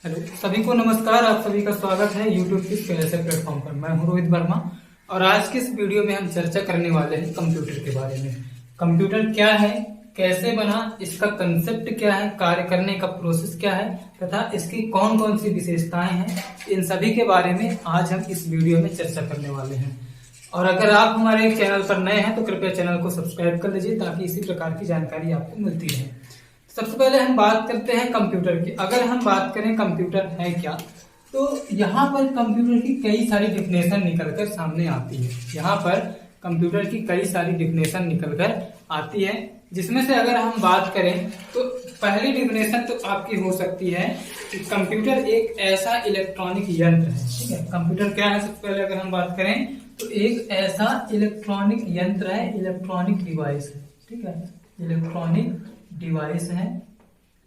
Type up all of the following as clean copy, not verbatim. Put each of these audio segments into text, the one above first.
Hello सभी को नमस्कार। आप सभी का स्वागत है यूट्यूब के इस ऐसे प्लेटफॉर्म पर। मैं हूं रोहित वर्मा और आज के इस वीडियो में हम चर्चा करने वाले हैं कंप्यूटर के बारे में। कंप्यूटर क्या है, कैसे बना, इसका कंसेप्ट क्या है, कार्य करने का प्रोसेस क्या है तथा इसकी कौन कौन सी विशेषताएं हैं, इन सभी के बारे में आज हम इस वीडियो में चर्चा करने वाले हैं। और अगर आप हमारे चैनल पर नए हैं तो कृपया चैनल को सब्सक्राइब कर लीजिए ताकि इसी प्रकार की जानकारी आपको मिलती रहे। सबसे पहले हम बात करते हैं कंप्यूटर की। अगर हम बात करें कंप्यूटर है क्या, तो यहाँ पर कंप्यूटर की कई सारी डिफिनेशन निकलकर सामने आती है। यहाँ पर कंप्यूटर की कई सारी डिफिनेशन निकलकर आती है, जिसमें से अगर हम बात करें तो पहली डिफिनेशन तो आपकी हो सकती है कि कंप्यूटर एक ऐसा इलेक्ट्रॉनिक यंत्र है। ठीक है, कंप्यूटर क्या है, सबसे पहले अगर हम बात करें तो एक ऐसा इलेक्ट्रॉनिक यंत्र है, इलेक्ट्रॉनिक डिवाइस है। ठीक है, इलेक्ट्रॉनिक डिवाइस है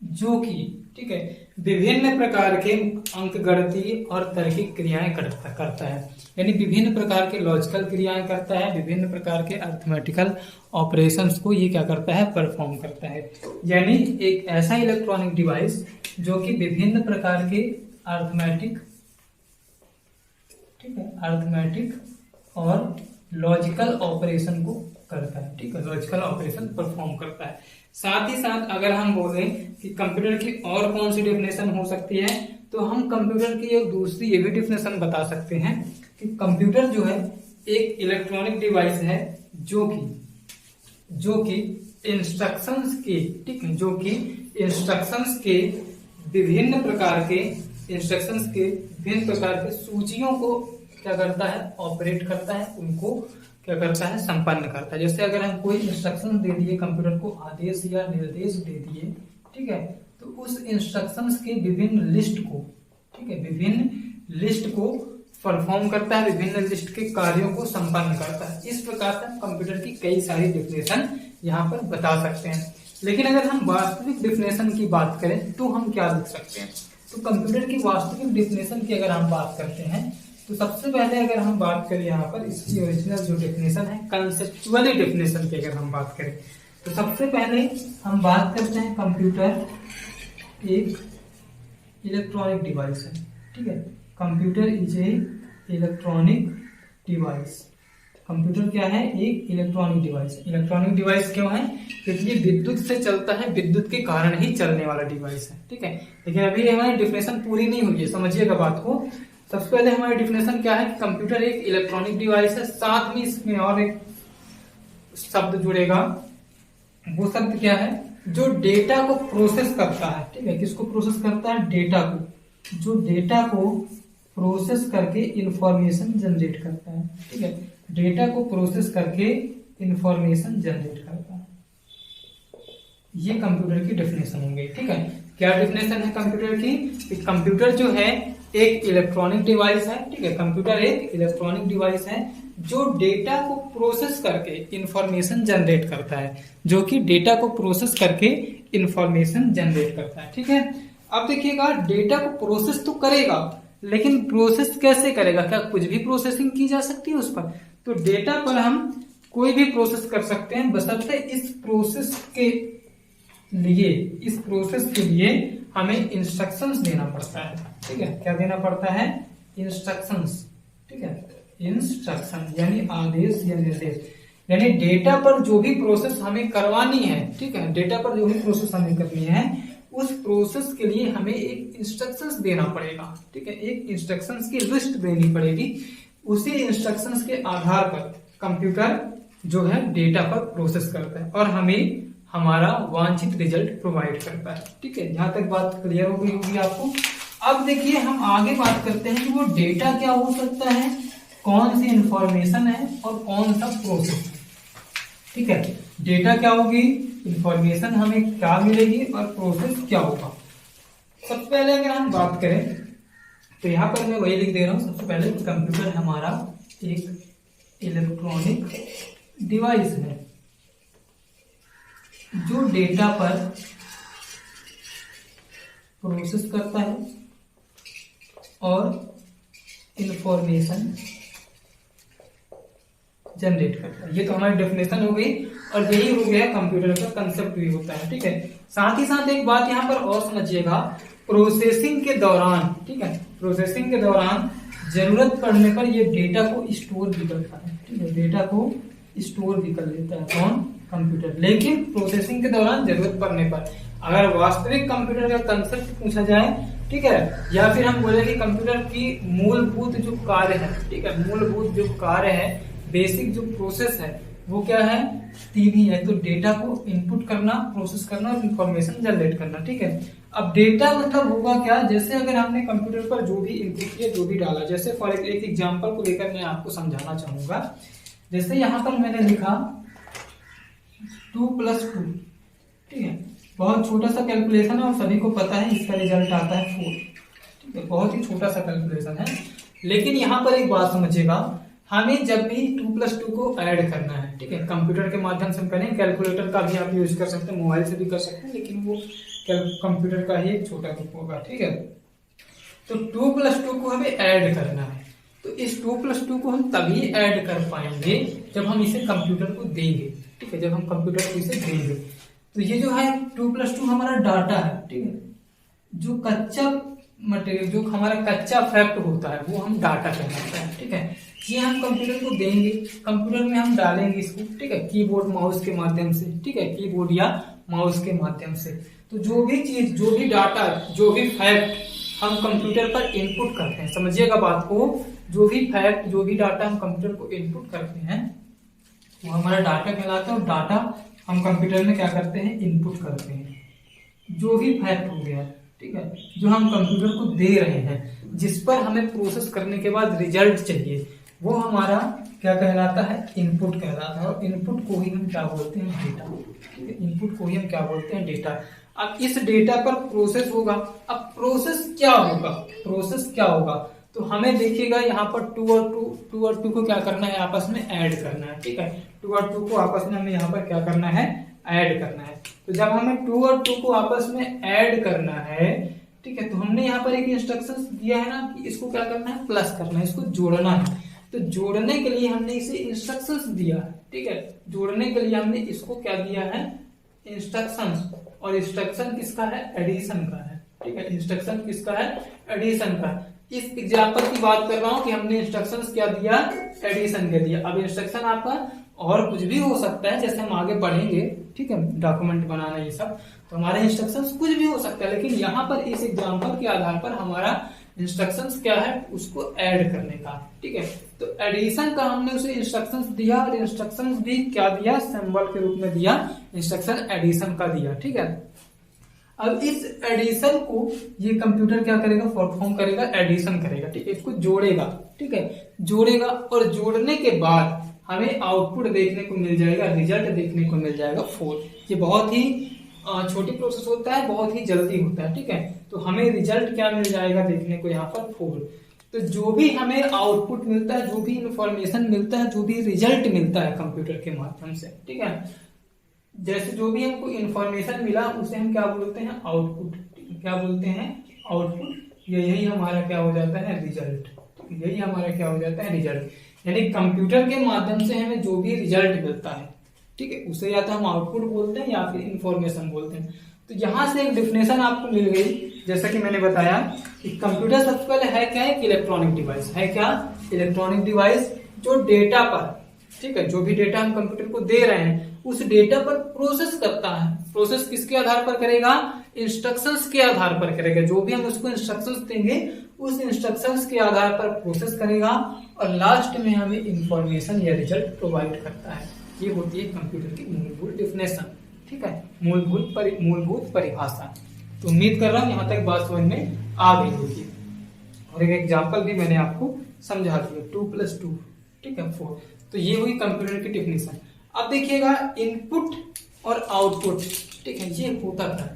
जो कि ठीक है विभिन्न प्रकार के अंकगणितीय और तार्किक क्रियाएं करता है, यानी विभिन्न प्रकार के लॉजिकल क्रियाएं करता है, विभिन्न प्रकार के अरिथमेटिकल ऑपरेशंस को ये क्या करता है, परफॉर्म करता है। यानी एक ऐसा इलेक्ट्रॉनिक डिवाइस जो कि विभिन्न प्रकार के अरिथमेटिक ठीक है अरिथमेटिक और लॉजिकल ऑपरेशन को करता है। ठीक है, लॉजिकल ऑपरेशन परफॉर्म करता है। साथ ही साथ अगर हम बोलें कि कंप्यूटर की और कौन सी डेफिनेशन हो सकती है, तो हम कंप्यूटर की एक दूसरी ये भी डेफिनेशन बता सकते हैं कि कंप्यूटर जो है एक इलेक्ट्रॉनिक डिवाइस है जो कि इंस्ट्रक्शंस के ठीक है जो कि इंस्ट्रक्शंस के विभिन्न प्रकार के सूचियों को क्या करता है, ऑपरेट करता है, उनको क्या करता है, संपन्न करता है। जैसे अगर हम कोई इंस्ट्रक्शन दे दिए कंप्यूटर को, आदेश या निर्देश दे दिए, ठीक है, तो उस इंस्ट्रक्शंस के विभिन्न लिस्ट को ठीक है विभिन्न लिस्ट को परफॉर्म करता है, विभिन्न लिस्ट के कार्यों को संपन्न करता है। इस प्रकार से हम कंप्यूटर की कई सारी डेफिनेशन यहाँ पर बता सकते हैं। लेकिन अगर हम वास्तविक डेफिनेशन की बात करें तो हम क्या लिख सकते हैं, तो कंप्यूटर की वास्तविक डेफिनेशन की अगर हम बात करते हैं तो सबसे पहले अगर हम बात करें यहाँ पर इसकी ओरिजिनल जो डेफिनेशन है, कंसेप्चुअली डेफिनेशन की अगर हम बात करें तो सबसे पहले हम बात करते हैं कंप्यूटर एक इलेक्ट्रॉनिक डिवाइस है। ठीक है, computer is a electronic device. Computer क्या है, एक इलेक्ट्रॉनिक डिवाइस। इलेक्ट्रॉनिक डिवाइस क्यों है, क्योंकि ये विद्युत से चलता है, विद्युत के कारण ही चलने वाला डिवाइस है। ठीक है, लेकिन अभी हमारी डेफिनेशन पूरी नहीं हुई है, समझिएगा बात को। सबसे पहले हमारी डेफिनेशन क्या है कि कंप्यूटर एक इलेक्ट्रॉनिक डिवाइस है। साथ में इसमें और एक शब्द जुड़ेगा, वो शब्द क्या है, जो डेटा को प्रोसेस करता है। ठीक है, किसको प्रोसेस करता है, डेटा को, जो डेटा को प्रोसेस करके इंफॉर्मेशन जनरेट करता है। ठीक है, डेटा को प्रोसेस करके इंफॉर्मेशन जनरेट करता है। ये कंप्यूटर की डेफिनेशन हो गई। ठीक है, क्या डेफिनेशन है कंप्यूटर की, कंप्यूटर जो है एक इलेक्ट्रॉनिक डिवाइस है। ठीक है, कंप्यूटर एक इलेक्ट्रॉनिक डिवाइस है जो डेटा को प्रोसेस करके इंफॉर्मेशन जनरेट करता है, जो कि डेटा को प्रोसेस करके इंफॉर्मेशन जनरेट करता है। ठीक है, अब देखिएगा, डेटा को प्रोसेस तो करेगा, लेकिन प्रोसेस कैसे करेगा, क्या कुछ भी प्रोसेसिंग की जा सकती है उस पर, तो डेटा पर हम कोई भी प्रोसेस कर सकते हैं, बशर्ते इस प्रोसेस के लिए हमें इंस्ट्रक्शंस देना पड़ता है। ठीक है, क्या देना पड़ता है, इंस्ट्रक्शंस। ठीक है, इंस्ट्रक्शन यानी आदेश या निर्देश, यानी डेटा पर जो भी प्रोसेस हमें करवानी है। ठीक है, डेटा पर जो भी प्रोसेस हमें करनी है, उस प्रोसेस के लिए हमें एक इंस्ट्रक्शंस देना पड़ेगा। ठीक है, एक इंस्ट्रक्शंस की लिस्ट देनी पड़ेगी। उसी इंस्ट्रक्शंस के आधार पर कंप्यूटर जो है डेटा पर प्रोसेस करता है और हमें हमारा वांछित रिजल्ट प्रोवाइड करता है। ठीक है, यहां तक बात क्लियर हो गई होगी आपको। अब देखिए, हम आगे बात करते हैं कि वो डेटा क्या हो सकता है, कौन सी इंफॉर्मेशन है और कौन सा प्रोसेस है। ठीक है, डेटा क्या होगी, इंफॉर्मेशन हमें क्या मिलेगी और प्रोसेस क्या होगा। सबसे पहले अगर हम बात करें तो यहाँ पर मैं वही लिख दे रहा हूं, सबसे पहले कंप्यूटर हमारा एक इलेक्ट्रॉनिक डिवाइस है जो डेटा पर प्रोसेस करता है और इंफॉर्मेशन जनरेट करता है। ये तो हमारी डेफिनेशन हो गई और यही हो गया कंप्यूटर का कंसेप्ट भी होता है। ठीक है, साथ ही साथ एक बात यहाँ पर और समझिएगा प्रोसेसिंग के दौरान, ठीक है, प्रोसेसिंग के दौरान जरूरत पड़ने पर ये डेटा को स्टोर भी करता है, ठीक है, डेटा को स्टोर भी कर लेता है कौन, कंप्यूटर। लेकिन प्रोसेसिंग के दौरान जरूरत पड़ने पर, अगर वास्तविक कंप्यूटर का कंसेप्ट पूछा जाए, ठीक है, या फिर हम बोले कि कंप्यूटर की मूलभूत जो कार्य है, ठीक है, मूलभूत जो कार्य है, बेसिक जो प्रोसेस है, वो क्या है, 3 ही है। तो डेटा को इनपुट करना, प्रोसेस करना और इंफॉर्मेशन जनरेट करना, ठीक है। अब डेटा मतलब होगा क्या, जैसे अगर हमने कंप्यूटर पर जो भी इनपुट किया, जो भी डाला, जैसे फॉर एक एग्जांपल को लेकर मैं आपको समझाना चाहूंगा। जैसे यहाँ पर मैंने लिखा 2 + 2, ठीक है, बहुत छोटा सा कैलकुलेशन है और सभी को पता है इसका रिजल्ट आता है 4, ठीक है, बहुत ही छोटा सा कैलकुलेशन है। लेकिन यहाँ पर एक बात समझिएगा, हमें जब भी 2 + 2 को ऐड करना है, ठीक है, कंप्यूटर के माध्यम से हम करें, कैलकुलेटर का भी आप यूज कर सकते हैं, मोबाइल से भी कर सकते हैं, लेकिन वो कंप्यूटर का ही एक छोटा ग्रुप होगा, ठीक है। तो 2 + 2 को हमें ऐड करना है, तो इस 2 + 2 को हम तभी ऐड कर पाएंगे जब हम इसे कंप्यूटर को देंगे, ठीक है, जब हम कंप्यूटर को इसे देंगे। तो ये जो है 2 + 2 हमारा डाटा है, ठीक है, जो कच्चा मटेरियल, जो हमारा कच्चा फैक्ट होता है, वो हम डाटा कहलाता है, ठीक है। ये हम कंप्यूटर को देंगे, कंप्यूटर में हम डालेंगे इसको, ठीक है, कीबोर्ड माउस के माध्यम से, ठीक है, कीबोर्ड या माउस के माध्यम से। तो जो भी चीज, जो भी डाटा, जो भी फैक्ट हम कंप्यूटर पर इनपुट करते हैं, समझिएगा बात को, जो भी फैक्ट, जो भी डाटा हम कंप्यूटर को इनपुट करते हैं, वो हमारा डाटा कहलाता है। और डाटा हम कंप्यूटर में क्या करते हैं, इनपुट करते हैं। जो भी फैक्ट हो गया, ठीक है, जो हम कंप्यूटर को दे रहे हैं, जिस पर हमें प्रोसेस करने के बाद रिजल्ट चाहिए, वो हमारा क्या कहलाता है, इनपुट कहलाता है। और इनपुट को ही हम क्या बोलते हैं, डेटा, ठीक है, इनपुट को ही हम क्या बोलते हैं, डेटा। अब इस डेटा पर प्रोसेस होगा। अब प्रोसेस क्या होगा, प्रोसेस क्या होगा, तो हमें देखिएगा यहाँ पर 2 और 2 को क्या करना है, आपस में ऐड करना है, ठीक है, 2 और 2 को आपस में हमें यहाँ पर क्या करना है, ऐड करना है। तो जब हमें 2 और 2 को आपस में ऐड करना है, ठीक है, तो हमने यहाँ पर एक इंस्ट्रक्शंस दिया है ना कि इसको क्या करना है, प्लस करना है, इसको जोड़ना है। तो जोड़ने के लिए हमने इसे इंस्ट्रक्शंस दिया है, ठीक है, जोड़ने के लिए हमने इसको क्या दिया है, इंस्ट्रक्शंस। और इंस्ट्रक्शन किसका है, एडिशन का है, ठीक है, इंस्ट्रक्शन किसका है, एडिशन का। इस एग्जांपल की बात कर रहा हूं कि हमने इंस्ट्रक्शंस क्या दिया, एडिशन के दिया। अब इंस्ट्रक्शन आपका और कुछ भी हो सकता है, जैसे हम आगे पढ़ेंगे, ठीक है, डॉक्यूमेंट बनाना ये सब, तो हमारे इंस्ट्रक्शंस कुछ भी हो सकता है। लेकिन यहाँ पर इस एग्जांपल के आधार पर हमारा इंस्ट्रक्शंस क्या है, उसको ऐड करने का, ठीक है। तो एडिशन का हमने उसे इंस्ट्रक्शंस दिया, और इंस्ट्रक्शंस भी क्या दिया, सिंबल के रूप में दिया, इंस्ट्रक्शन एडिशन का दिया, ठीक है। अब इस एडिशन को ये कंप्यूटर क्या करेगा, परफॉर्म करेगा, एडिशन करेगा, ठीक है, इसको जोड़ेगा, ठीक है, जोड़ेगा। और जोड़ने के बाद हमें आउटपुट देखने को मिल जाएगा, रिजल्ट देखने को मिल जाएगा 4। ये बहुत ही छोटी प्रोसेस होता है, बहुत ही जल्दी होता है, ठीक है। तो हमें रिजल्ट क्या मिल जाएगा देखने को, यहाँ पर 4। तो जो भी हमें आउटपुट मिलता है, जो भी इंफॉर्मेशन मिलता है, जो भी रिजल्ट मिलता है कंप्यूटर के माध्यम से, ठीक है, जैसे जो भी हमको इंफॉर्मेशन मिला उसे हम क्या बोलते हैं, आउटपुट, क्या बोलते हैं, आउटपुट। यही हमारा क्या हो जाता है, रिजल्ट, यही हमारा क्या हो जाता है, रिजल्ट। यानी कंप्यूटर के माध्यम से हमें जो भी रिजल्ट मिलता है, ठीक है, उसे या तो हम आउटपुट बोलते हैं या फिर इंफॉर्मेशन बोलते हैं। तो यहां से एक डिफिनेशन आपको मिल गई, जैसा कि मैंने बताया कि कंप्यूटर सबसे पहले है क्या, एक इलेक्ट्रॉनिक डिवाइस है, क्या, इलेक्ट्रॉनिक डिवाइस, जो डेटा पर, ठीक है, जो भी डेटा हम कंप्यूटर को दे रहे हैं उस डेटा पर प्रोसेस करता है। प्रोसेस किसके आधार पर करेगा, इंस्ट्रक्शंस के आधार पर करेगा। जो भी हम उसको इंस्ट्रक्शंस देंगे उस इंस्ट्रक्शंस के आधार पर प्रोसेस करेगा, और लास्ट में हमें इंफॉर्मेशन या रिजल्ट प्रोवाइड करता है। ये होती है कंप्यूटर की मूलभूत डिफिनेशन, ठीक है, मूलभूत परिभाषा। तो उम्मीद कर रहा हूं यहाँ तक बात समझ में आ गई होगी। और एक एग्जाम्पल भी मैंने आपको समझा दिया, 2 + 2, ठीक है, 4। तो ये हुई कंप्यूटर की डिफिनेशन। अब देखिएगा इनपुट और आउटपुट, ठीक है, ये होता क्या,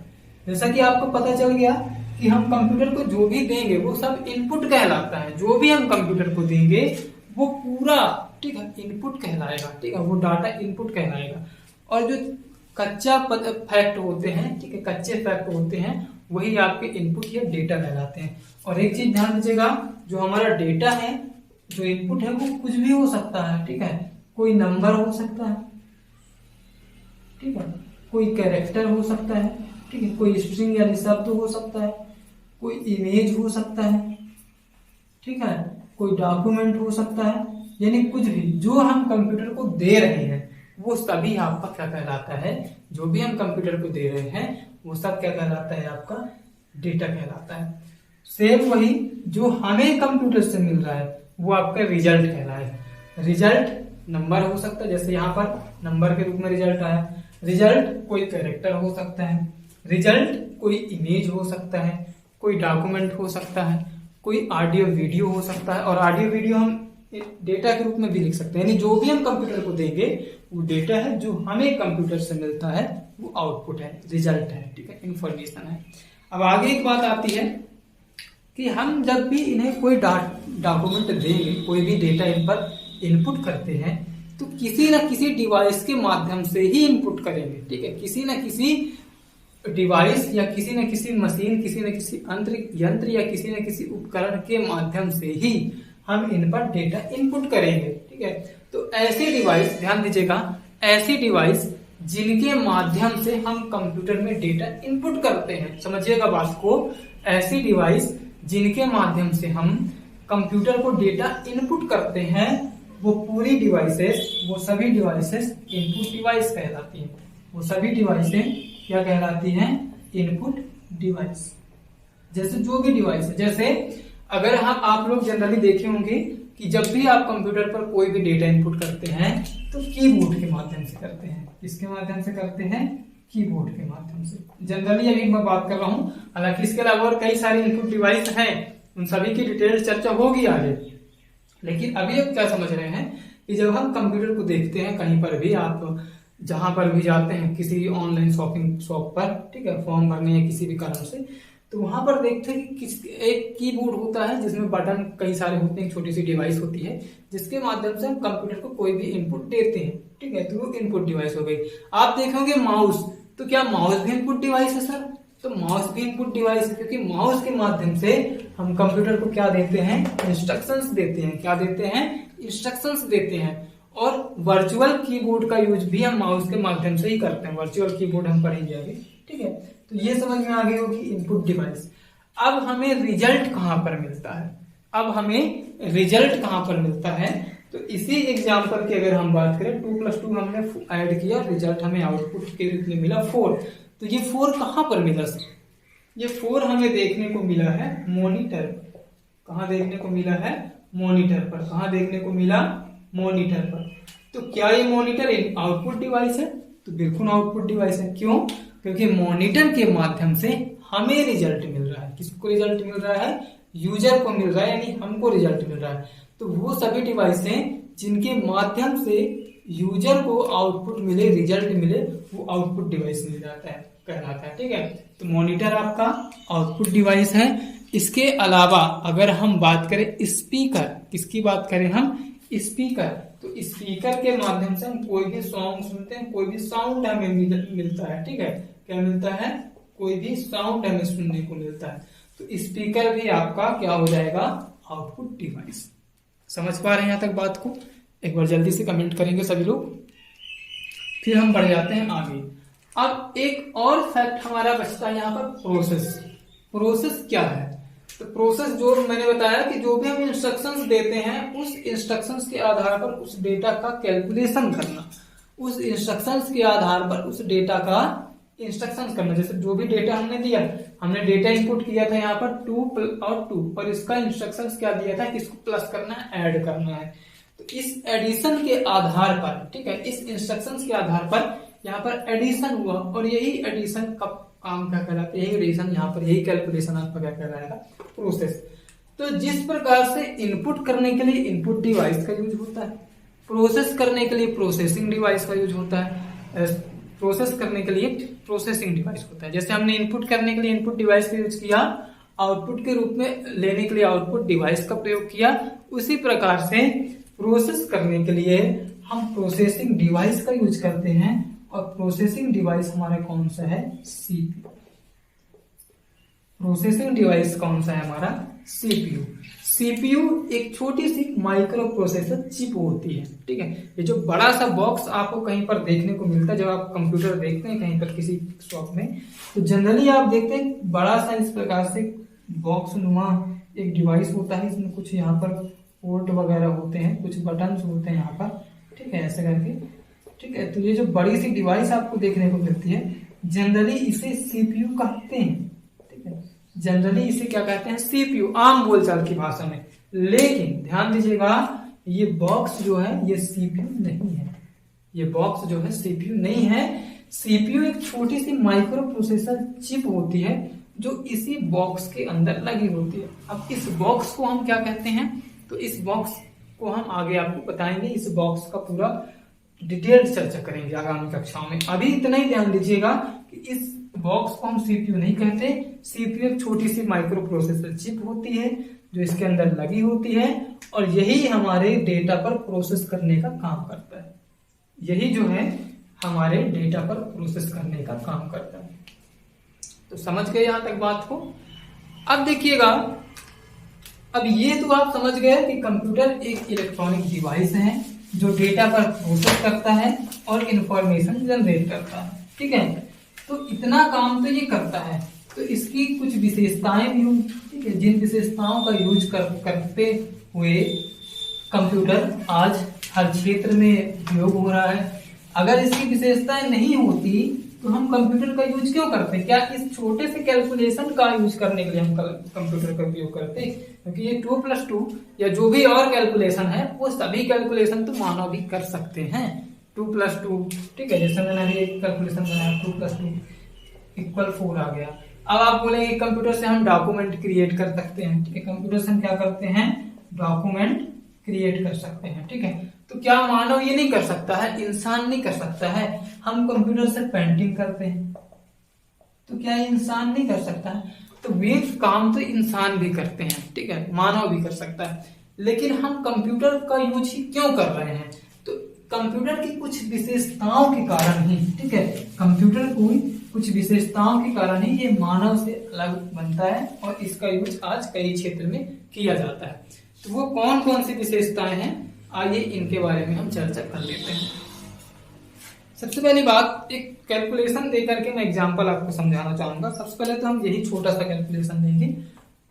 जैसा कि आपको पता चल गया कि हम कंप्यूटर को जो भी देंगे वो सब इनपुट कहलाता है। जो भी हम कंप्यूटर को देंगे वो पूरा, ठीक है, इनपुट कहलाएगा, ठीक है, वो डाटा इनपुट कहलाएगा। और जो कच्चा फैक्ट होते हैं, ठीक है, कच्चे फैक्ट होते हैं, वही आपके इनपुट या डेटा कहलाते हैं। और एक चीज ध्यान दीजिएगा, जो हमारा डेटा है, जो इनपुट है, वो कुछ भी हो सकता है, ठीक है, कोई नंबर हो सकता है, ठीक है, कोई कैरेक्टर हो सकता है, ठीक है, कोई स्ट्रिंग यानी शब्द हो सकता है, कोई इमेज हो सकता है, ठीक है, कोई डॉक्यूमेंट हो सकता है, यानी कुछ भी जो हम कंप्यूटर को दे रहे हैं वो सभी आपका क्या कहलाता है, जो भी हम कंप्यूटर को दे रहे हैं वो सब क्या कहलाता है, आपका डेटा कहलाता है। सेम वही जो हमें कंप्यूटर से मिल रहा है वो आपका रिजल्ट कहलाएगा। रिजल्ट नंबर हो सकता है, जैसे यहाँ पर नंबर के रूप में रिजल्ट आया। रिजल्ट कोई कैरेक्टर हो सकता है, रिजल्ट कोई इमेज हो सकता है, कोई डॉक्यूमेंट हो सकता है, कोई ऑडियो वीडियो हो सकता है, और ऑडियो वीडियो हम डेटा के रूप में भी लिख सकते हैं। यानी जो भी हम कंप्यूटर को देंगे वो डेटा है, जो हमें कंप्यूटर से मिलता है वो आउटपुट है, रिजल्ट है, ठीक है, इंफॉर्मेशन है। अब आगे एक बात आती है कि हम जब भी इन्हें कोई डॉक्यूमेंट देंगे, कोई भी डेटा इन पर इनपुट करते हैं तो किसी न किसी डिवाइस के माध्यम से ही इनपुट करेंगे, ठीक है, किसी न किसी डिवाइस या किसी न किसी मशीन, किसी न किसी यंत्र या किसी न किसी उपकरण के माध्यम से ही हम इन पर डेटा इनपुट करेंगे, ठीक है। तो ऐसे डिवाइस, ध्यान दीजिएगा, ऐसी डिवाइस जिनके माध्यम से हम कंप्यूटर में डेटा इनपुट करते हैं, समझिएगा बात को, ऐसी डिवाइस जिनके माध्यम से हम कंप्यूटर को डेटा इनपुट करते हैं वो पूरी डिवाइसेस, वो सभी डिवाइसेस इनपुट डिवाइस कहलाती हैं। वो सभी डिवाइसेस क्या कहलाती हैं, इनपुट डिवाइस। जैसे जो भी डिवाइस है, जैसे अगर हम आप लोग जनरली देखे होंगे कि जब भी आप कंप्यूटर पर कोई भी डेटा इनपुट करते हैं तो कीबोर्ड के माध्यम से करते हैं। किसके माध्यम से करते हैं, कीबोर्ड के माध्यम से जनरली अभी मैं बात कर रहा हूं। हालांकि इसके अलावा और कई सारी इनपुट डिवाइस हैं, उन सभी की डिटेल चर्चा होगी आगे, लेकिन अभी आप क्या समझ रहे हैं कि जब हम कंप्यूटर को देखते हैं कहीं पर भी, आप जहां पर भी जाते हैं किसी ऑनलाइन शॉपिंग शॉप पर, ठीक है, फॉर्म भरने या किसी भी कारण से, तो वहां पर देखते हैं कि एक कीबोर्ड होता है जिसमें बटन कई सारे होते हैं, एक छोटी सी डिवाइस होती है जिसके माध्यम से हम कंप्यूटर को कोई भी इनपुट देते हैं, ठीक है, तो वो इनपुट डिवाइस हो गई। आप देखेंगे माउस, तो क्या माउस भी इनपुट डिवाइस है सर? तो माउस भी इनपुट डिवाइस है, क्योंकि माउस के माध्यम से हम कंप्यूटर को क्या देते हैं, इंस्ट्रक्शंस देते हैं। क्या देते हैं, इंस्ट्रक्शंस देते हैं। और वर्चुअल कीबोर्ड का यूज भी हम माउस के माध्यम से ही करते हैं। वर्चुअल कीबोर्ड हम पढ़ेंगे अभी, ठीक है। तो ये समझ में आ गई होगी इनपुट डिवाइस। अब हमें रिजल्ट कहां पर मिलता है, अब हमें रिजल्ट कहां पर मिलता है, तो इसी एग्जाम्पल की अगर हम बात करें, 2 + 2 हमने ऐड किया, रिजल्ट हमें आउटपुट के रूप में मिला 4। तो ये 4 कहां पर मिला सर? ये 4 हमें देखने को मिला है मॉनिटर पर। कहां देखने को मिला है, मॉनिटर पर। कहां देखने को मिला, मॉनिटर पर। तो क्या ये मॉनिटर आउटपुट डिवाइस है? तो बिल्कुल आउटपुट डिवाइस है। क्यों? क्योंकि मॉनिटर के माध्यम से हमें रिजल्ट मिल रहा है। किसको रिजल्ट मिल रहा है? यूजर को मिल रहा है, यानी हमको रिजल्ट मिल रहा है। तो वो सभी डिवाइस हैं जिनके माध्यम से यूजर को आउटपुट मिले, रिजल्ट मिले, वो आउटपुट डिवाइस मिल जाता है, कहलाता है, ठीक है। तो मॉनिटर आपका आउटपुट डिवाइस है। इसके अलावा अगर हम बात करें स्पीकर, किसकी बात करें हम, स्पीकर, तो स्पीकर के माध्यम से हम कोई भी सॉन्ग सुनते हैं, कोई भी साउंड हमें मिलता है, ठीक है। क्या मिलता है? कोई भी साउंड हमें सुनने को मिलता है। तो स्पीकर भी आपका क्या हो जाएगा, आउटपुट डिवाइस। समझ पा रहे हैं यहां तक बात को? एक बार जल्दी से कमेंट करेंगे सभी लोग, फिर हम बढ़ जाते हैं आगे। अब एक और फैक्ट हमारा बचता है यहाँ पर, प्रोसेस। प्रोसेस क्या है? तो प्रोसेस जो मैंने बताया कि जो भी हम इंस्ट्रक्शंस देते हैं उस इंस्ट्रक्शंस के आधार पर उस डेटा का कैलकुलेशन करना, उस इंस्ट्रक्शंस के आधार पर उस डेटा का इंस्ट्रक्शंस करना। जैसे जो भी डेटा हमने दिया, हमने डेटा इनपुट किया था यहाँ पर 2 और 2, और इसका इंस्ट्रक्शंस क्या दिया था, इसको प्लस करना है, ऐड करना है। तो इस एडिशन के आधार पर, ठीक है, इस इंस्ट्रक्शंस के आधार पर यहाँ पर एडिशन हुआ, और यही एडिशन का काम क्या कहलाता है, यही एडिशन यहाँ पर, यही कैलकुलेशन आपका क्या कहलाएगा, प्रोसेस। तो जिस प्रकार से इनपुट करने के लिए इनपुट डिवाइस का यूज होता है, प्रोसेस करने के लिए प्रोसेसिंग डिवाइस का यूज होता है, प्रोसेस करने के लिए प्रोसेसिंग डिवाइस होता है। जैसे हमने इनपुट करने के लिए इनपुट डिवाइस का यूज किया, आउटपुट के रूप में लेने के लिए आउटपुट डिवाइस का प्रयोग किया, उसी प्रकार से प्रोसेस करने के लिए हम प्रोसेसिंग डिवाइस का यूज करते हैं। और प्रोसेसिंग डिवाइस हमारा कौन सा है, सीपीयू। प्रोसेसिंग डिवाइस कौन सा है हमारा, सीपीयू। सीपीयू एक छोटी सी माइक्रो प्रोसेसर चिप होती है, ठीक है। ये जो बड़ा सा बॉक्स आपको कहीं पर देखने को मिलता है, जब आप कंप्यूटर देखते हैं कहीं पर किसी शॉप में, तो जनरली आप देखते हैं बड़ा सा इस प्रकार से बॉक्स नुमा एक डिवाइस होता है, इसमें कुछ यहाँ पर पोर्ट वगैरह होते हैं, कुछ बटन्स होते हैं यहाँ पर, ठीक है, ऐसे करके, ठीक है। तो ये जो बड़ी सी डिवाइस आपको देखने को मिलती है, जनरली इसे सीपीयू कहते हैं, ठीक है, जनरली इसे क्या कहते हैं, सीपीयू, आम बोलचाल की भाषा में। लेकिन ध्यान दीजिएगा, ये बॉक्स जो है ये सीपीयू नहीं है, ये बॉक्स जो है सीपीयू नहीं है। सीपीयू एक छोटी सी माइक्रो प्रोसेसर चिप होती है जो इसी बॉक्स के अंदर लगी होती है। अब इस बॉक्स को हम क्या कहते हैं, तो इस बॉक्स को हम आगे आपको बताएंगे, इस बॉक्स का पूरा डिटेल्ड चर्चा करेंगे आगामी कक्षाओं में। अभी इतना ही ध्यान दीजिएगा कि इस बॉक्स को हम सीपीयू नहीं कहते। सीपीयू एक छोटी सी माइक्रो प्रोसेसर चिप होती है जो इसके अंदर लगी होती है, और यही हमारे डेटा पर प्रोसेस करने का काम करता है। यही जो है हमारे डेटा पर प्रोसेस करने का काम करता है। तो समझ गए यहां तक बात को। अब देखिएगा, अब ये तो आप समझ गए कि कंप्यूटर एक इलेक्ट्रॉनिक डिवाइस है जो डेटा पर प्रोसेस करता है और इंफॉर्मेशन जनरेट करता है, ठीक है। तो इतना काम तो ये करता है, तो इसकी कुछ विशेषताएं भी, ठीक है, जिन विशेषताओं का यूज करते हुए कंप्यूटर आज हर क्षेत्र में उपयोग हो रहा है। अगर इसकी विशेषताएं नहीं होती तो हम कंप्यूटर का यूज क्यों करते? क्या इस छोटे से कैलकुलेशन का यूज करने के लिए हम कंप्यूटर का उपयोग करते? क्योंकि ये 2+2 या जो भी और कैलकुलेशन है वो सभी कैलकुलेशन तो मानव भी कर सकते हैं। 2+2, ठीक है, जैसे मैंने अभी एक कैलकुलेशन बनाया 2+2 = 4 आ गया। अब आप बोलेंगे कंप्यूटर से हम डॉक्यूमेंट क्रिएट कर सकते हैं, ठीक है, कंप्यूटर से हम क्या करते हैं, डॉक्यूमेंट क्रिएट कर सकते हैं, ठीक है। तो क्या मानव ये नहीं कर सकता है? इंसान नहीं कर सकता है? हम कंप्यूटर से पेंटिंग करते हैं, तो क्या इंसान नहीं कर सकता है? तो वे काम तो इंसान भी करते हैं, ठीक है, मानव भी कर सकता है। लेकिन हम कंप्यूटर का यूज ही क्यों कर रहे हैं? तो कंप्यूटर की कुछ विशेषताओं के कारण ही, ठीक है, कंप्यूटर को कुछ विशेषताओं के कारण ही ये मानव से अलग बनता है और इसका यूज आज कई क्षेत्र में किया जाता है। तो वो कौन कौन सी विशेषताएं हैं, आइए इनके बारे में हम चर्चा कर लेते हैं। सबसे पहली बात, एक कैलकुलेशन देकर के मैं एग्जांपल आपको समझाना चाहूंगा। सबसे पहले तो हम यही छोटा सा कैलकुलेशन देंगे,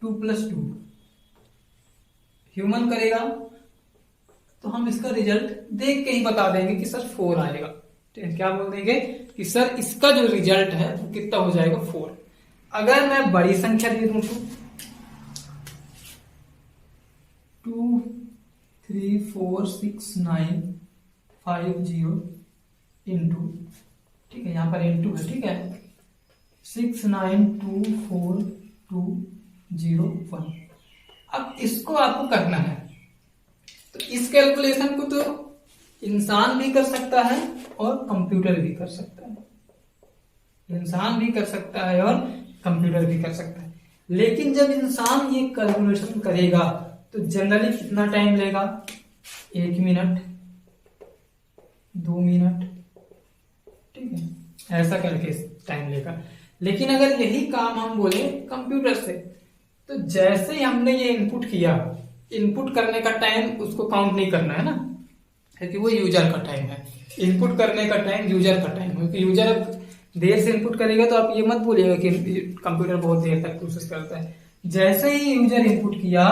2+2 ह्यूमन करेगा तो हम इसका रिजल्ट देख के ही बता देंगे कि सर 4 आएगा। क्या बोल देंगे कि सर इसका जो रिजल्ट है वो कितना हो जाएगा, 4। अगर मैं बड़ी संख्या दे दूं तो 2 3 4 6 9 5 0 इंटू, ठीक है, यहाँ पर इंटू है, ठीक है, 6 9 2 4 2 0 1। अब इसको आपको करना है, तो इस कैलकुलेशन को तो इंसान भी कर सकता है और कंप्यूटर भी कर सकता है। इंसान भी कर सकता है और कंप्यूटर भी कर सकता है। लेकिन जब इंसान ये कैलकुलेशन करेगा तो जनरली कितना टाइम लेगा? 1 मिनट, 2 मिनट, ठीक है, ऐसा करके टाइम लेगा। लेकिन अगर यही काम हम बोले कंप्यूटर से, तो जैसे ही हमने ये इनपुट किया, इनपुट करने का टाइम उसको काउंट नहीं करना है ना, क्योंकि वो यूजर का टाइम है। इनपुट करने का टाइम यूजर का टाइम है, क्योंकि यूजर देर से इनपुट करेगा तो आप ये मत बोलिएगा कि कंप्यूटर बहुत देर तक प्रोसेस करता है। जैसे ही यूजर इनपुट किया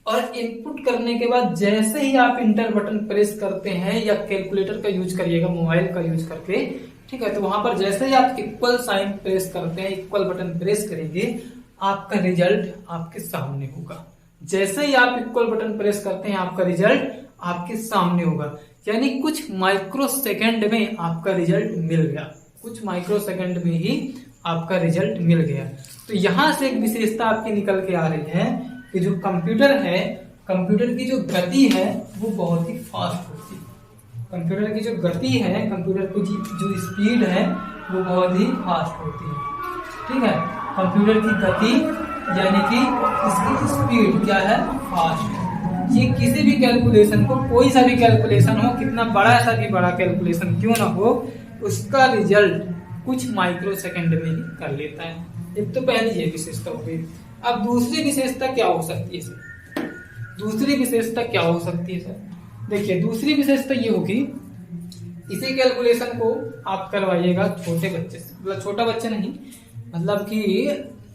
और इनपुट करने के बाद जैसे ही आप इंटर बटन प्रेस करते हैं, या कैलकुलेटर का यूज करिएगा मोबाइल का यूज करके, ठीक है, तो वहां पर जैसे ही आप इक्वल साइन प्रेस करते हैं, इक्वल बटन प्रेस करेंगे, आपका रिजल्ट आपके सामने होगा। जैसे ही आप इक्वल बटन प्रेस करते हैं, आपका रिजल्ट आपके सामने होगा। यानी कुछ माइक्रो सेकंड में आपका रिजल्ट मिल गया, कुछ माइक्रो सेकंड में ही आपका रिजल्ट मिल गया। तो यहां से एक विशेषता आपकी निकल के आ रही है कि जो कंप्यूटर है, कंप्यूटर की जो गति है वो बहुत ही फास्ट होती है। कंप्यूटर की जो गति है, कंप्यूटर की जो स्पीड है वो बहुत ही फास्ट होती है, ठीक है। कंप्यूटर की गति यानी कि इसकी स्पीड क्या है, फास्ट। ये किसी भी कैलकुलेशन को, कोई सा भी कैलकुलेशन हो, कितना बड़ा सा भी बड़ा कैलकुलेशन क्यों ना हो, उसका रिजल्ट कुछ माइक्रो सेकंड में ही कर लेता है। एक तो पहली ये विशेषता हो गई। अब दूसरी विशेषता क्या हो सकती है सर? दूसरी विशेषता क्या हो सकती है सर? देखिए, दूसरी विशेषता ये होगी, इसी कैलकुलेशन को आप करवाइएगा छोटे बच्चे से, मतलब छोटा बच्चे नहीं, मतलब कि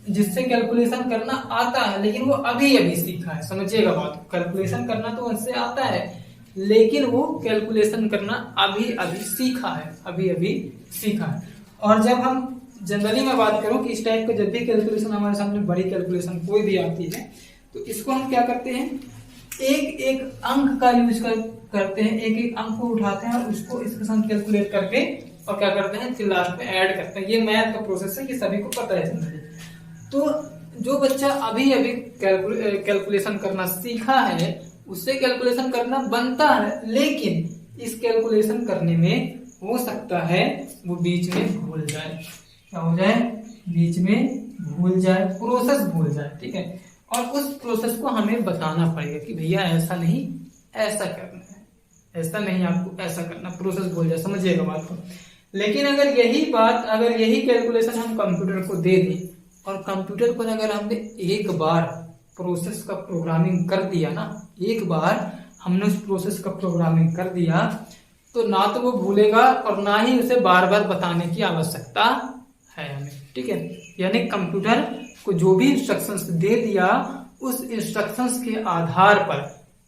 जिससे कैलकुलेशन करना आता है लेकिन वो अभी अभी सीखा है, समझिएगा बात। कैलकुलेशन करना तो उससे आता है लेकिन वो कैलकुलेशन करना अभी अभी सीखा है, अभी अभी सीखा है। और जब हम जनरली मैं बात करूं कि इस टाइप का जब भी कैलकुलेशन हमारे सामने बड़ी कैलकुलेशन कोई भी आती है तो इसको हम क्या करते हैं, एक एक अंक का यूज करते हैं, एक एक अंक को उठाते हैं और उसको इसके साथ कैलकुलेट करके और क्या करते हैं, फिर लास्ट में ऐड करते हैं। ये मैथ का प्रोसेस है, ये सभी को पता है जनरली। तो जो बच्चा अभी अभी कैलकुलेशन करना सीखा है उससे कैलकुलेशन करना बनता है, लेकिन इस कैलकुलेशन करने में हो सकता है वो बीच में भूल जाए। क्या हो जाए, बीच में भूल जाए, प्रोसेस भूल जाए, ठीक है। और उस प्रोसेस को हमें बताना पड़ेगा कि भैया ऐसा नहीं ऐसा करना है, ऐसा नहीं आपको ऐसा करना, प्रोसेस भूल जाए, समझिएगा बात को। लेकिन अगर यही कैलकुलेशन हम कंप्यूटर को दे दें और कंप्यूटर पर अगर हमने एक बार प्रोसेस का प्रोग्रामिंग कर दिया ना, एक बार हमने उस प्रोसेस का प्रोग्रामिंग कर दिया तो ना तो वो भूलेगा और ना ही उसे बार बार बताने की आवश्यकता है हमें, ठीक है। यानी कंप्यूटर को जो भी इंस्ट्रक्शंस दे दिया उस इंस्ट्रक्शंस के आधार पर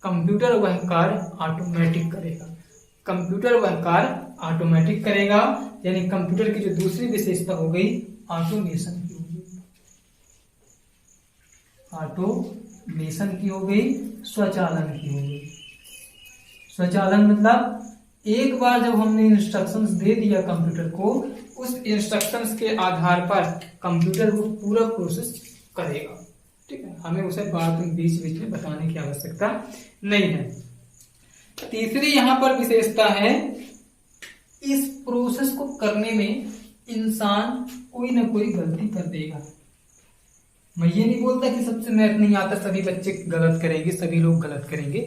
कंप्यूटर वह कार्य ऑटोमेटिक करेगा, कंप्यूटर वह कार्य ऑटोमेटिक करेगा। यानी कंप्यूटर की जो दूसरी विशेषता हो गई ऑटोमेशन की हो गई, ऑटोमेशन की हो गई, स्वचालन की हो गई। स्वचालन मतलब एक बार जब हमने इंस्ट्रक्शंस दे दिया कंप्यूटर को, उस इंस्ट्रक्शंस के आधार पर कंप्यूटर वो पूरा प्रोसेस करेगा, ठीक है। हमें उसे बाद में बीच बीच में बताने की आवश्यकता नहीं है। तीसरी यहां पर विशेषता है, इस प्रोसेस को करने में इंसान कोई ना कोई गलती कर देगा। मैं ये नहीं बोलता कि सबसे मैथ नहीं आता सभी बच्चे गलत करेंगे, सभी लोग गलत करेंगे,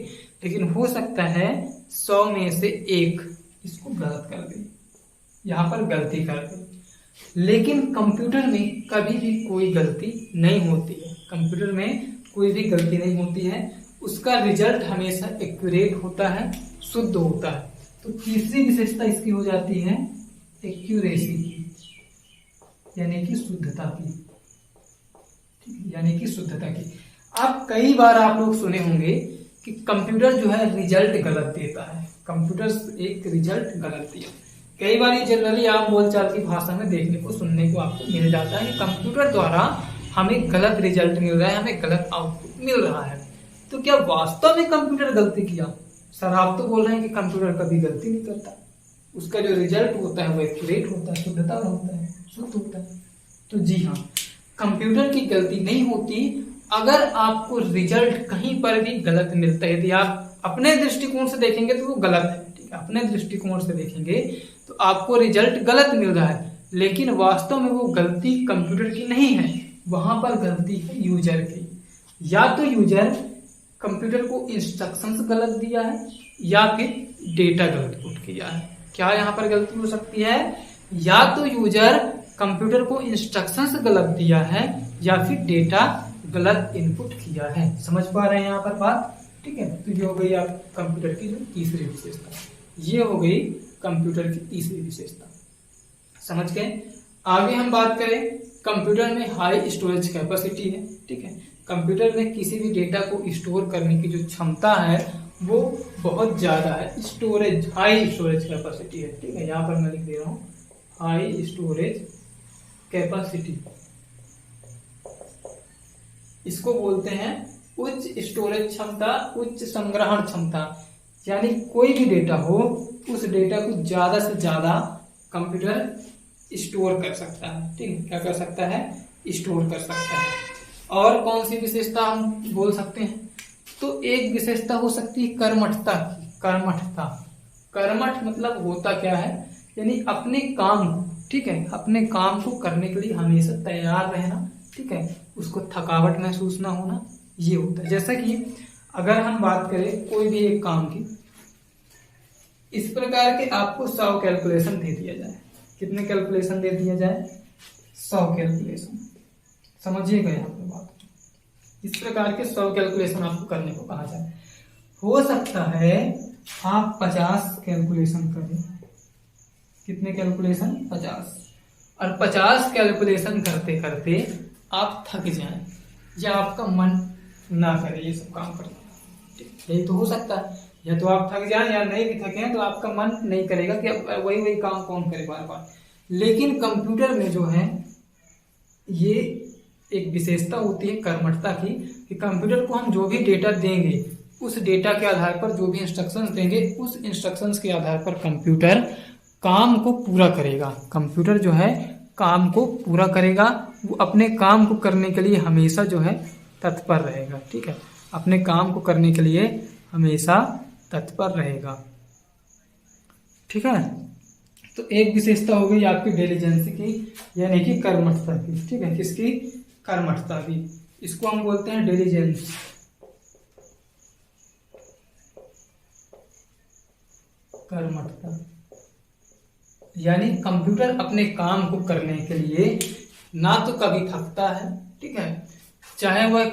लेकिन हो सकता है 100 में से 1 इसको गलत कर दे, यहां पर गलती कर दे। लेकिन कंप्यूटर में कभी भी कोई गलती नहीं होती है, कंप्यूटर में कोई भी गलती नहीं होती है, उसका रिजल्ट हमेशा एक्यूरेट होता है, शुद्ध होता है। तो तीसरी विशेषता इसकी हो जाती है एक्यूरेसी की, यानी कि शुद्धता की, यानी कि शुद्धता की। अब कई बार आप लोग सुने होंगे कि कंप्यूटर जो है रिजल्ट गलत देता है, कंप्यूटर एक रिजल्ट गलत दिया। कई बार ये जनरली आम बोलचाल की भाषा में देखने को सुनने को आपको मिल जाता है कि कंप्यूटर द्वारा हमें गलत रिजल्ट मिल रहा है, हमें गलत आउटपुट मिल रहा है। तो क्या वास्तव में कंप्यूटर गलती किया? सर आप तो बोल रहे हैं कि कंप्यूटर कभी गलती नहीं करता, उसका जो रिजल्ट होता है वो एक्यूरेट होता है, शुद्धता होता है, शुद्ध होता है। तो जी हाँ, कंप्यूटर की गलती नहीं होती। अगर आपको रिजल्ट कहीं पर भी गलत मिलता है, यदि आप अपने दृष्टिकोण से देखेंगे तो वो गलत है, ठीक है, अपने दृष्टिकोण से देखेंगे तो आपको रिजल्ट गलत मिल रहा है, लेकिन वास्तव में वो गलती कंप्यूटर की नहीं है, वहां पर गलती है यूजर की। या तो यूजर कंप्यूटर को इंस्ट्रक्शंस गलत दिया है या फिर डेटा गलत पुट किया है। क्या यहाँ पर गलती हो सकती है? या तो यूजर कंप्यूटर को इंस्ट्रक्शंस गलत दिया है या फिर डेटा गलत इनपुट किया है। समझ पा रहे हैं यहाँ पर बात? ठीक है, तो ये हो गई आप कंप्यूटर की जो तीसरी विशेषता, ये हो गई कंप्यूटर की तीसरी विशेषता। समझ गए? आगे हम बात करें, कंप्यूटर में हाई स्टोरेज कैपेसिटी है, ठीक है। कंप्यूटर में किसी भी डेटा को स्टोर करने की जो क्षमता है वो बहुत ज्यादा है, स्टोरेज, हाई स्टोरेज कैपेसिटी है, ठीक है। यहाँ पर मैं लिख दे रहा हूँ हाई स्टोरेज कैपेसिटी, इसको बोलते हैं उच्च स्टोरेज क्षमता, उच्च संग्रहण क्षमता। यानी कोई भी डेटा हो, उस डेटा को ज्यादा से ज्यादा कंप्यूटर स्टोर कर सकता है, ठीक है। क्या कर सकता है? स्टोर कर सकता है। और कौन सी विशेषता हम बोल सकते हैं? तो एक विशेषता हो सकती है कर्मठता की, कर्मठता। कर्मठ मतलब होता क्या है? यानी अपने काम को, ठीक है, अपने काम को करने के लिए हमेशा तैयार रहना, ठीक है, उसको थकावट महसूस ना होना, ये होता है। जैसा कि अगर हम बात करें कोई भी एक काम की, इस प्रकार के आपको 100 कैलकुलेशन दे दिया जाए, कितने कैलकुलेशन दे दिया जाए? 100 कैलकुलेशन। समझिएगा यहाँ पर बात, इस प्रकार के 100 कैलकुलेशन आपको करने को कहा जाए। हो सकता है आप 50 कैलकुलेशन करें। कितने कैलकुलेशन? 50। और 50 कैलकुलेशन करते करते आप थक जाएं या आपका मन ना करे ये सब काम करने का, यही तो हो सकता है। या तो आप थक जाएं या नहीं भी थके हैं तो आपका मन नहीं करेगा कि अब वही वही काम कौन करे बार बार। लेकिन कंप्यूटर में जो है ये एक विशेषता होती है कर्मठता की, कि कंप्यूटर को हम जो भी डेटा देंगे उस डेटा के आधार पर, जो भी इंस्ट्रक्शंस देंगे उस इंस्ट्रक्शंस के आधार पर कंप्यूटर काम को पूरा करेगा। कंप्यूटर जो है काम को पूरा करेगा, वो अपने काम को करने के लिए हमेशा जो है तत्पर रहेगा। ठीक है, अपने काम को करने के लिए हमेशा तत्पर रहेगा। ठीक है, तो एक विशेषता हो गई आपकी डिलीजेंस की, यानी कि कर्मठता की। ठीक है, किसकी? कर्मठता की। इसको हम बोलते हैं डिलीजेंस। कर्मठता यानी कंप्यूटर अपने काम को करने के लिए ना तो कभी थकता है, ठीक है, चाहे वह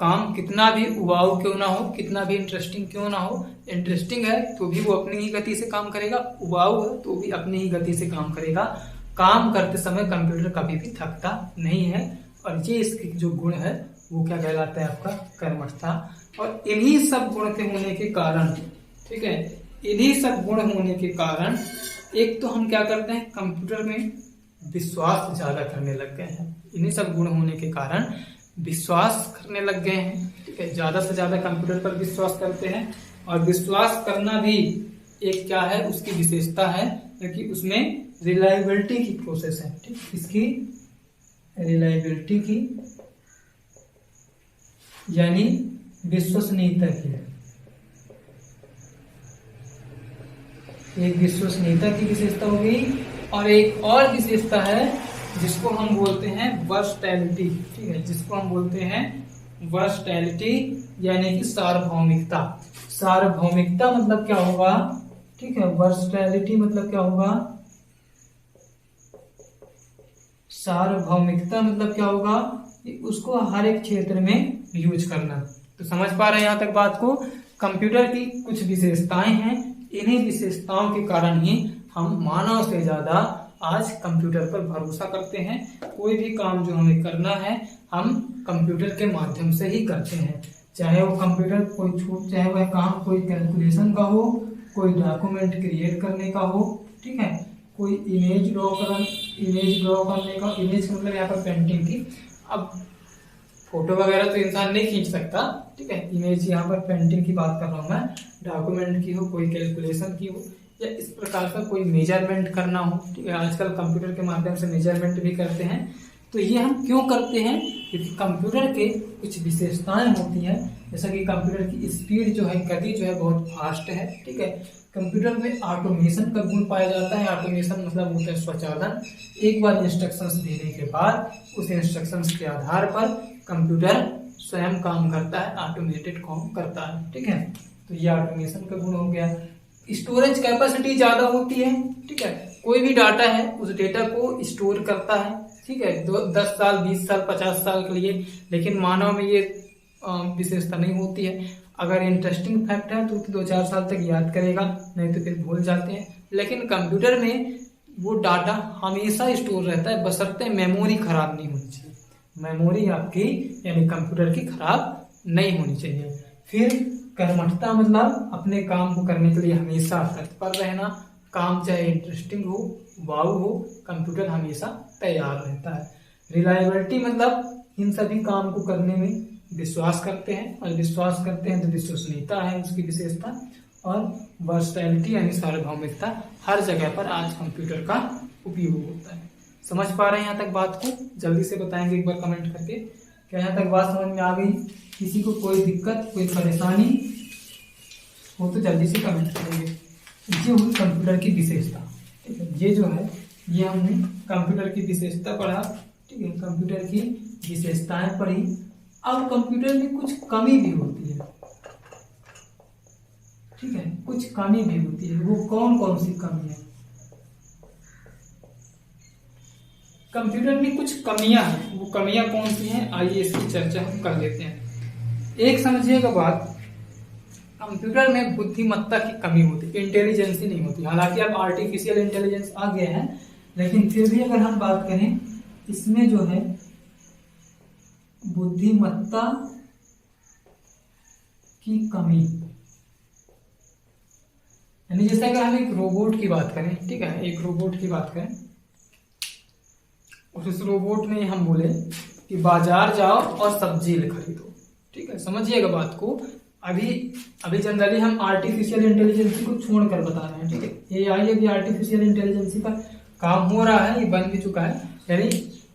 काम कितना भी उबाऊ क्यों ना हो, कितना भी इंटरेस्टिंग क्यों ना हो। इंटरेस्टिंग है तो भी वो अपनी ही गति से काम करेगा, उबाऊ है तो भी अपनी ही गति से काम करेगा। काम करते समय कंप्यूटर कभी भी थकता नहीं है, और ये इसके जो गुण है वो क्या कहलाता है? आपका कर्मठता। और इन्हीं सब गुण के होने के कारण, ठीक है, इन्हीं सब गुण होने के कारण एक तो हम क्या करते हैं, कंप्यूटर में विश्वास ज्यादा करने लग गए हैं। इन्हीं सब गुण होने के कारण विश्वास करने लग गए हैं। ठीक है, ज्यादा से ज्यादा कंप्यूटर पर विश्वास करते हैं, और विश्वास करना भी एक क्या है, उसकी विशेषता है कि उसमें रिलायबिलिटी की प्रोसेस है। ठीक, इसकी रिलायबिलिटी की यानी विश्वसनीयता की, एक विश्वसनीयता की विशेषता हो गई। और एक और विशेषता है जिसको हम बोलते हैं वर्सटैलिटी। ठीक है, जिसको हम बोलते हैं वर्सटैलिटी यानी कि सार्वभौमिकता। सार्वभौमिकता मतलब क्या होगा? ठीक है, वर्सटैलिटी मतलब क्या होगा? सार्वभौमिकता मतलब क्या होगा? कि उसको हर एक क्षेत्र में यूज करना। तो समझ पा रहे हैं यहां तक बात को? कंप्यूटर की कुछ विशेषताएं हैं, इन्हीं विशेषताओं के कारण ही हम मानव से ज्यादा आज कंप्यूटर पर भरोसा करते हैं। कोई भी काम जो हमें करना है हम कंप्यूटर के माध्यम से ही करते हैं, चाहे वो कंप्यूटर चाहे वह काम कोई कैलकुलेशन का हो, कोई डॉक्यूमेंट क्रिएट करने का हो, ठीक है, कोई इमेज ड्रॉ करने का, इमेज मतलब यहाँ पर पेंटिंग की। अब फोटो वगैरह तो इंसान नहीं खींच सकता, ठीक है, इमेज यहाँ पर पेंटिंग की बात कर रहा हूँ मैं। डॉक्यूमेंट की हो, कोई कैलकुलेशन की हो, या इस प्रकार का कोई मेजरमेंट करना हो, ठीक है, आजकल कंप्यूटर के माध्यम से मेजरमेंट भी करते हैं। तो ये हम क्यों करते हैं? क्योंकि कंप्यूटर के कुछ विशेषताएं होती हैं, जैसा कि कंप्यूटर की स्पीड जो है, गति जो है बहुत फास्ट है। ठीक है, कंप्यूटर में ऑटोमेशन का गुण पाया जाता है। ऑटोमेशन मतलब होता है स्वचालन। एक बार इंस्ट्रक्शंस देने के बाद उस इंस्ट्रक्शंस के आधार पर कंप्यूटर स्वयं काम करता है, ऑटोमेटेड काम करता है। ठीक है, तो ये ऑटोमेशन का गुण हो गया। स्टोरेज कैपेसिटी ज्यादा होती है। ठीक है, कोई भी डाटा है उस डेटा को स्टोर करता है, ठीक है, 10 साल 20 साल 50 साल के लिए। लेकिन मानव में ये विशेषता नहीं होती है। अगर इंटरेस्टिंग फैक्ट है तो 2-4 साल तक याद करेगा, नहीं तो फिर भूल जाते हैं। लेकिन कंप्यूटर में वो डाटा हमेशा स्टोर रहता है, बशर्ते मेमोरी खराब नहीं होनी चाहिए। मेमोरी आपकी यानी कंप्यूटर की खराब नहीं होनी चाहिए। फिर कर्मठता मतलब अपने काम को करने के लिए हमेशा तत्पर रहना। काम चाहे इंटरेस्टिंग हो, वाव हो, कंप्यूटर हमेशा तैयार रहता है। रिलायबिलिटी मतलब इन सभी काम को करने में विश्वास करते हैं, और विश्वास करते हैं तो विश्वसनीयता है उसकी विशेषता। और वर्सटैलिटी यानी सार्वभौमिकता, हर जगह पर आज कंप्यूटर का उपयोग होता है। समझ पा रहे हैं यहाँ तक बात को? जल्दी से बताएंगे एक बार कमेंट करके, क्या यहाँ तक बात समझ में आ गई? किसी को कोई दिक्कत, कोई परेशानी हो तो जल्दी से कमेंट करेंगे। ये हुई कंप्यूटर की विशेषता। ठीक है, ये जो है ये हमने कंप्यूटर की विशेषता पढ़ा। ठीक है, कंप्यूटर की विशेषताएं पढ़ी। अब कंप्यूटर में कुछ कमी भी होती है। ठीक है, कुछ कमी भी होती है। वो कौन कौन सी कमी है? कंप्यूटर में कुछ कमियां हैं। वो कमियां कौन सी हैं, आइए इसकी चर्चा हम कर लेते हैं। एक समझिएगा बात, कंप्यूटर में बुद्धिमत्ता की कमी होती है, इंटेलिजेंस नहीं होती। हालांकि अब आर्टिफिशियल इंटेलिजेंस आ गया है, लेकिन फिर भी अगर हम बात करें इसमें जो है बुद्धिमत्ता की कमी, यानी जैसे अगर हम एक रोबोट की बात करें, ठीक है, एक रोबोट की बात करें और उस रोबोट में हम बोले कि बाजार जाओ और सब्जी खरीदो, ठीक है, समझिएगा बात को। अभी जनरली हम आर्टिफिशियल इंटेलिजेंस को छोड़कर बता रहे हैं, ठीक है। एआई अभी आर्टिफिशियल इंटेलिजेंस पर काम हो रहा है, ये बन भी चुका है, यानी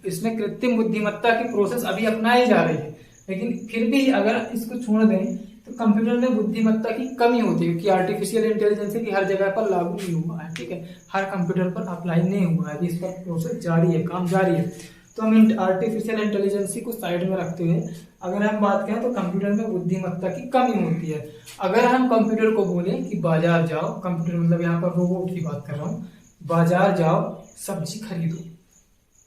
इसमें कृत्रिम बुद्धिमत्ता की प्रोसेस अभी अपनाई जा रही है। लेकिन फिर भी अगर इसको छोड़ दें तो कंप्यूटर में बुद्धिमत्ता की कमी होती है, क्योंकि आर्टिफिशियल इंटेलिजेंस की हर जगह पर लागू नहीं हुआ है, ठीक है, हर कंप्यूटर पर अप्लाई नहीं हुआ है, अभी इस पर प्रोसेस जारी है, काम जारी है। तो हम आर्टिफिशियल इंटेलिजेंस को साइड में रखते हुए अगर हम बात करें तो कंप्यूटर में बुद्धिमत्ता की कमी होती है। अगर हम कंप्यूटर को बोलें कि बाजार जाओ, कंप्यूटर मतलब यहाँ पर रोबोट की बात कर रहा हूँ, बाजार जाओ सब्जी खरीदो,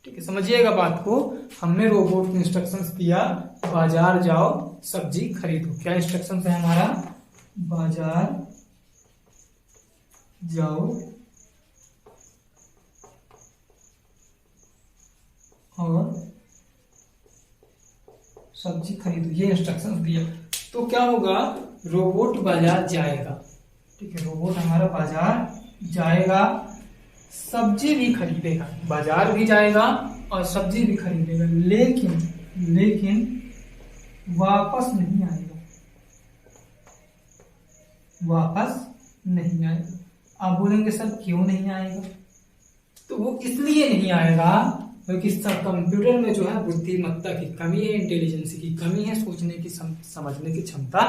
ठीक है, समझिएगा बात को। हमने रोबोट को इंस्ट्रक्शंस दिया बाजार जाओ सब्जी खरीदो। क्या इंस्ट्रक्शंस है हमारा? बाजार जाओ और सब्जी खरीदो, ये इंस्ट्रक्शंस दिया। तो क्या होगा? रोबोट बाजार जाएगा, ठीक है, रोबोट हमारा बाजार जाएगा, सब्जी भी खरीदेगा, बाजार भी जाएगा और सब्जी भी खरीदेगा, लेकिन वापस नहीं आएगा, वापस नहीं आएगा। आप बोलेंगे सर क्यों नहीं आएगा? तो वो इसलिए नहीं आएगा क्योंकि कंप्यूटर में जो है बुद्धिमत्ता की कमी है, इंटेलिजेंस की कमी है, सोचने की समझने की क्षमता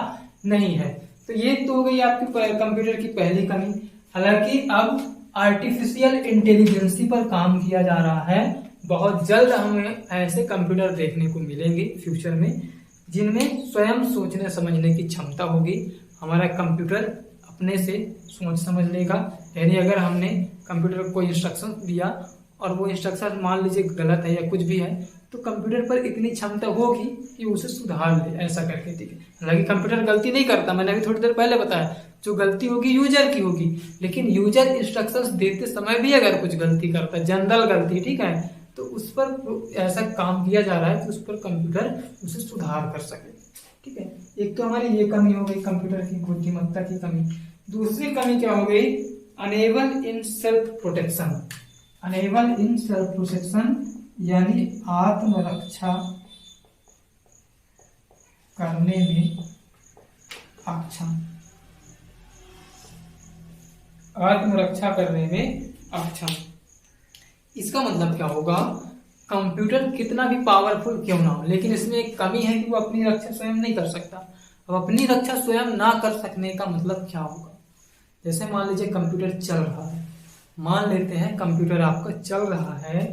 नहीं है। तो ये तो हो गई आपकी कंप्यूटर की पहली कमी। हालांकि अब आर्टिफिशियल इंटेलिजेंस पर काम किया जा रहा है, बहुत जल्द हमें ऐसे कंप्यूटर देखने को मिलेंगे फ्यूचर में जिनमें स्वयं सोचने समझने की क्षमता होगी। हमारा कंप्यूटर अपने से सोच समझ लेगा, यानी अगर हमने कंप्यूटर को इंस्ट्रक्शन दिया और वो इंस्ट्रक्शन मान लीजिए गलत है या कुछ भी है, तो कंप्यूटर पर इतनी क्षमता होगी कि उसे सुधार ले, ऐसा करके, ठीक है। हालांकि कंप्यूटर गलती नहीं करता, मैंने अभी थोड़ी देर पहले बताया, जो गलती होगी यूजर की होगी, लेकिन यूजर इंस्ट्रक्शंस देते समय भी अगर कुछ गलती करता है, जनरल गलती, ठीक है, तो उस पर ऐसा काम किया जा रहा है कि उस पर कंप्यूटर उसे सुधार कर सके, ठीक है। एक तो हमारी ये कमी हो गई कंप्यूटर की बुद्धिमत्ता की कमी। दूसरी कमी क्या हो गई? Enable in self protection, enable in self protection यानी आत्मरक्षा करने में अक्षम, आत्मरक्षा करने में अक्षम। इसका मतलब क्या होगा? कंप्यूटर कितना भी पावरफुल क्यों ना हो, लेकिन इसमें एक कमी है कि वो अपनी रक्षा स्वयं नहीं कर सकता। अब अपनी रक्षा स्वयं ना कर सकने का मतलब क्या होगा? जैसे मान लीजिए कंप्यूटर चल रहा है, मान लेते हैं कंप्यूटर आपका चल रहा है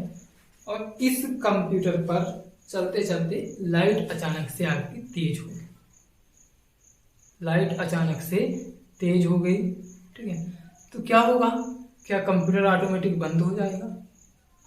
और इस कंप्यूटर पर चलते चलते लाइट अचानक से आपकी तेज हो गई, लाइट अचानक से तेज हो गई, ठीक है, तो क्या होगा? क्या कंप्यूटर ऑटोमेटिक बंद हो जाएगा?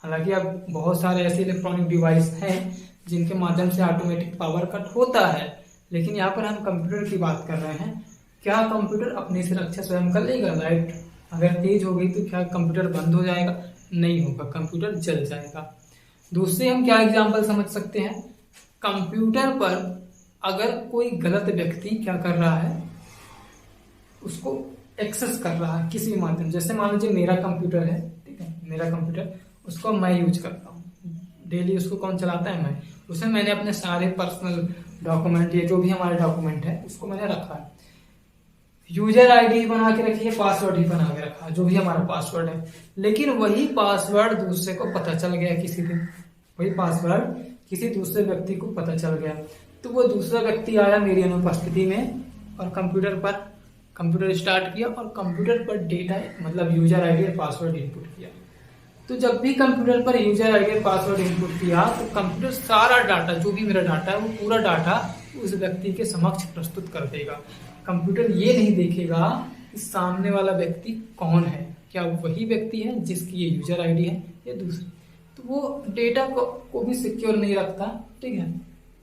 हालांकि अब बहुत सारे ऐसे इलेक्ट्रॉनिक डिवाइस हैं जिनके माध्यम से ऑटोमेटिक पावर कट होता है, लेकिन यहाँ पर हम कंप्यूटर की बात कर रहे हैं। क्या कंप्यूटर अपनी से रक्षा स्वयं कर लेगा? लाइट अगर तेज हो गई तो क्या कंप्यूटर बंद हो जाएगा? नहीं होगा, कंप्यूटर जल जाएगा। दूसरे हम क्या एग्जांपल समझ सकते हैं? कंप्यूटर पर अगर कोई गलत व्यक्ति क्या कर रहा है, उसको एक्सेस कर रहा है किसी भी माध्यम, जैसे मान लीजिए मेरा कंप्यूटर है, ठीक है, मेरा कंप्यूटर, उसको मैं यूज करता हूँ डेली, उसको कौन चलाता है? मैं। उसमें मैंने अपने सारे पर्सनल डॉक्यूमेंट, ये जो भी हमारे डॉक्यूमेंट है, उसको मैंने रखा है, यूजर आईडी बना के रखी है, पासवर्ड ही बना के रखा है, जो भी हमारा पासवर्ड है। लेकिन वही पासवर्ड दूसरे को पता चल गया किसी दिन, वही पासवर्ड किसी दूसरे व्यक्ति को पता चल गया, तो वो दूसरा व्यक्ति आया मेरी अनुपस्थिति में और कंप्यूटर स्टार्ट किया और कंप्यूटर पर डेटा मतलब यूजर आईडी और पासवर्ड इनपुट किया। तो जब भी कंप्यूटर पर यूजर आईडी और पासवर्ड इनपुट किया तो कंप्यूटर सारा डाटा, जो भी मेरा डाटा है, वो पूरा डाटा उस व्यक्ति के समक्ष प्रस्तुत कर देगा। कंप्यूटर ये नहीं देखेगा कि सामने वाला व्यक्ति कौन है, क्या वही व्यक्ति है जिसकी ये यूजर आईडी है या दूसरी, तो वो डेटा को भी सिक्योर नहीं रखता, ठीक है।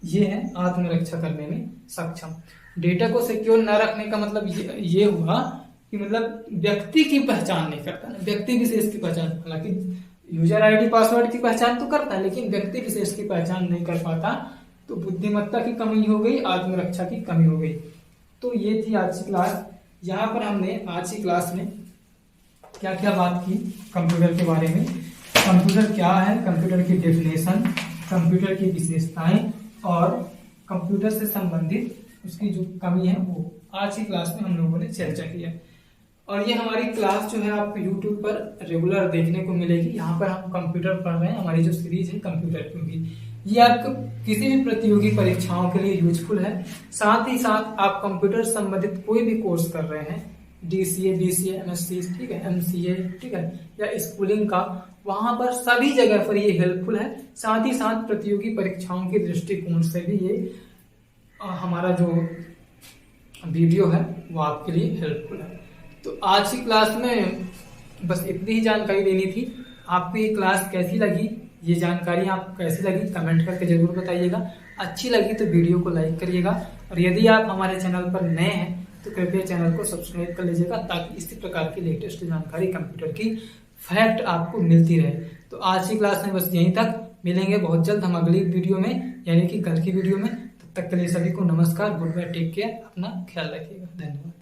ये है आत्मरक्षा करने में सक्षम। डेटा को सिक्योर न रखने का मतलब ये हुआ कि मतलब व्यक्ति की पहचान नहीं करता, व्यक्ति विशेष की पहचान, हालांकि यूजर आईडी पासवर्ड की पहचान तो करता है, लेकिन व्यक्ति विशेष की पहचान नहीं कर पाता। तो बुद्धिमत्ता की कमी हो गई, आत्मरक्षा की कमी हो गई। तो ये थी आज की क्लास। यहाँ पर हमने आज की क्लास में क्या क्या बात की कंप्यूटर के बारे में, कंप्यूटर क्या है, कंप्यूटर की डेफिनेशन, कंप्यूटर की विशेषताएं और कंप्यूटर से संबंधित उसकी जो कमी है वो आज की क्लास में हम लोगों ने चर्चा किया। और ये हमारी क्लास जो है आपको YouTube पर रेगुलर देखने को मिलेगी। यहाँ पर हम कंप्यूटर पढ़ रहे हैं, हमारी जो सीरीज है कंप्यूटर की होगी। ये आपको किसी भी प्रतियोगी परीक्षाओं के लिए यूजफुल है। साथ ही साथ आप कंप्यूटर संबंधित कोई भी कोर्स कर रहे हैं, DCA, BCA, MSc, ठीक है, MCA, ठीक है, या स्कूलिंग का, वहां पर सभी जगह पर ये हेल्पफुल है। साथ ही साथ प्रतियोगी परीक्षाओं के दृष्टिकोण से भी ये हमारा जो वीडियो है वो आपके लिए हेल्पफुल है। तो आज की क्लास में बस इतनी ही जानकारी देनी थी। आपको ये क्लास कैसी लगी, ये जानकारी आपको कैसी लगी, कमेंट करके जरूर बताइएगा। अच्छी लगी तो वीडियो को लाइक करिएगा, और यदि आप हमारे चैनल पर नए हैं तो कृपया चैनल को सब्सक्राइब कर लीजिएगा, ताकि इसी प्रकार की लेटेस्ट जानकारी कंप्यूटर की फैक्ट आपको मिलती रहे। तो आज की क्लास में बस यहीं तक, मिलेंगे बहुत जल्द हम अगली वीडियो में, यानी कि कल की वीडियो में। तब तक के लिए सभी को नमस्कार, गुड बाय, टेक केयर, अपना ख्याल रखिएगा, धन्यवाद।